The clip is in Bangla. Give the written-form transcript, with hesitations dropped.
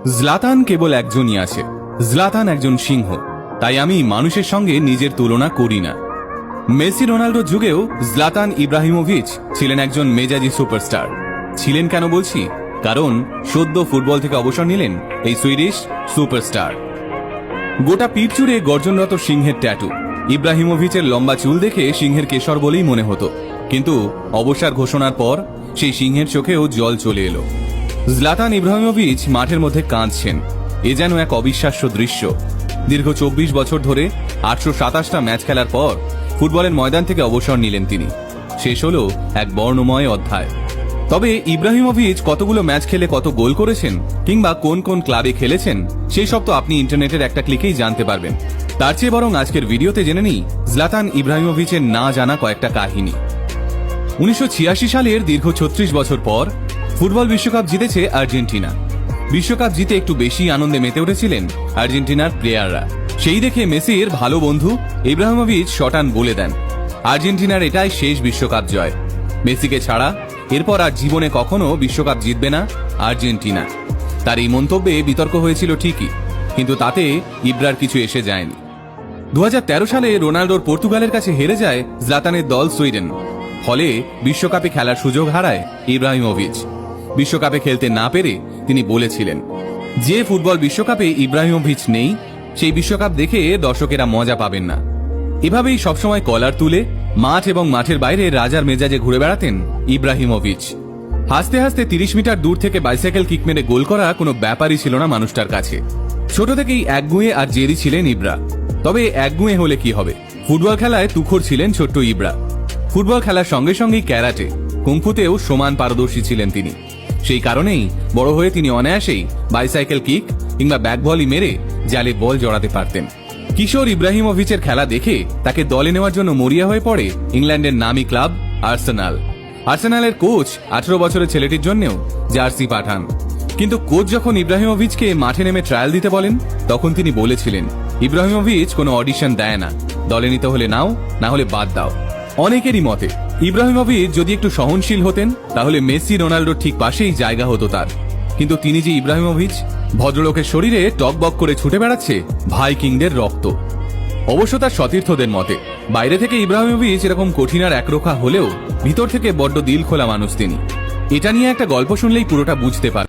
জ্লাতান কেবল একজনই আছে। জ্লাতান একজন সিংহ, তাই আমি মানুষের সঙ্গে নিজের তুলনা করি না। মেসি রোনাল্ডোর যুগেও জ্লাতান ইব্রাহিমোভিচ ছিলেন একজন মেজাজি সুপারস্টার। ছিলেন কেন বলছি, কারণ সদ্য ফুটবল থেকে অবসর নিলেন এই সুইডিশ সুপারস্টার। গোটা পিঠ জুড়ে গর্জনরত সিংহের ট্যাটু। ইব্রাহিমোভিচের লম্বা চুল দেখে সিংহের কেশর বলেই মনে হতো, কিন্তু অবসর ঘোষণার পর সেই সিংহের চোখেও জল চলে এলো। জ্লাতান ইব্রাহিমোভিচ মাঠের মধ্যে কাঁদছেন। এ যেন এক অবিশ্বাস্য দৃশ্য। দীর্ঘ 24 বছর ধরে 827টা ম্যাচ খেলার পর ফুটবলের ময়দান থেকে অবসর নিলেন তিনি। শেষ হলো এক বর্ণময় অধ্যায়। তবে ইব্রাহিমোভিচ কতগুলো ম্যাচ খেলে কত গোল করেছেন, কিংবা কোন কোন ক্লাবে খেলেছেন, সেই সব তো আপনি ইন্টারনেটের একটা ক্লিকেই জানতে পারবেন। তার চেয়ে বরং আজকের ভিডিওতে জেনে নিই জ্লাতান ইব্রাহিমোভিচের না জানা কয়েকটা কাহিনী। 1986 সালের দীর্ঘ 36 বছর পর ফুটবল বিশ্বকাপ জিতেছে আর্জেন্টিনা। বিশ্বকাপ জিতে একটু বেশি আনন্দে মেতে উঠেছিলেন আর্জেন্টিনার প্লেয়াররা। সেই দেখে মেসির ভালো বন্ধু ইব্রাহিমোভিচ শটান বলে দেন, আর্জেন্টিনার এটাই শেষ বিশ্বকাপ জয়। মেসিকে ছাড়া এরপর আর জীবনে কখনো বিশ্বকাপ জিতবে না আর্জেন্টিনা। তার এই মন্তব্যে বিতর্ক হয়েছিল ঠিকই, কিন্তু তাতে ইব্রার কিছু এসে যায়নি। 2013 সালে রোনাল্ডোর পর্তুগালের কাছে হেরে যায় জ্লাতানের দল সুইডেন। ফলে বিশ্বকাপে খেলার সুযোগ হারায় ইব্রাহিমোভিচ। বিশ্বকাপে খেলতে না পেরে তিনি বলেছিলেন, যে ফুটবল বিশ্বকাপে ইব্রাহিমোভিচ নেই, সেই বিশ্বকাপ দেখে দর্শকেরা মজা পাবেন না। এভাবেই সবসময় কলার তুলে মাঠ এবং মাঠের বাইরে রাজার মেজাজে ঘুরে বেড়াতেন ইব্রাহিমোভিচ। হাসতে হাসতে 30 মিটার দূর থেকে বাইসাইকেল কিক মেরে গোল করা কোনো ব্যাপারই ছিল না মানুষটার কাছে। ছোট থেকেই একগুঁয়ে আর জেদি ছিলেন ইব্রা। তবে একগুঁয়ে হলে কি হবে, ফুটবল খেলায় তুখোড় ছিলেন ছোট্ট ইব্রা। ফুটবল খেলার সঙ্গে সঙ্গেই ক্যারাটে, কুংফুতেও সমান পারদর্শী ছিলেন তিনি। সেই কারণেই বড় হয়ে তিনি অনায়াসেই বাইসাইকেল কিক কিংবা ব্যাক ভলি মেরে জালে বল জড়াতে পারতেন। কিশোর ইব্রাহিমোভিচের খেলা দেখে তাকে দলে নেওয়ার জন্য মরিয়া হয়ে পড়ে ইংল্যান্ডের নামী ক্লাব আর্সেনাল। আর্সেনালের কোচ 18 বছরের ছেলেটির জন্যও জার্সি পাঠান। কিন্তু কোচ যখন ইব্রাহিমোভিচকে মাঠে নেমে ট্রায়াল দিতে বলেন, তখন তিনি বলেছিলেন, ইব্রাহিমোভিচ কোনো অডিশন দেয় না, দলে নিতে হলে নাও, না হলে বাদ দাও। অনেকেরই মতে ইব্রাহিমোভিচ যদি একটু সহনশীল হতেন, তাহলে মেসি রোনাল্ডোর ঠিক পাশেই জায়গা হতো তার। কিন্তু তিনি যে ইব্রাহিমোভিচ, ভদ্রলোকের শরীরে টকবক করে ছুটে বেড়াচ্ছে ভাইকিংদের রক্ত। অবশ্য তার সতীর্থদের মতে বাইরে থেকে ইব্রাহিমোভিচ এরকম কঠিন আর একরোখা হলেও ভিতর থেকে বড্ড দিল খোলা মানুষ তিনি। এটা নিয়ে একটা গল্প শুনলেই পুরোটা বুঝতে পারে।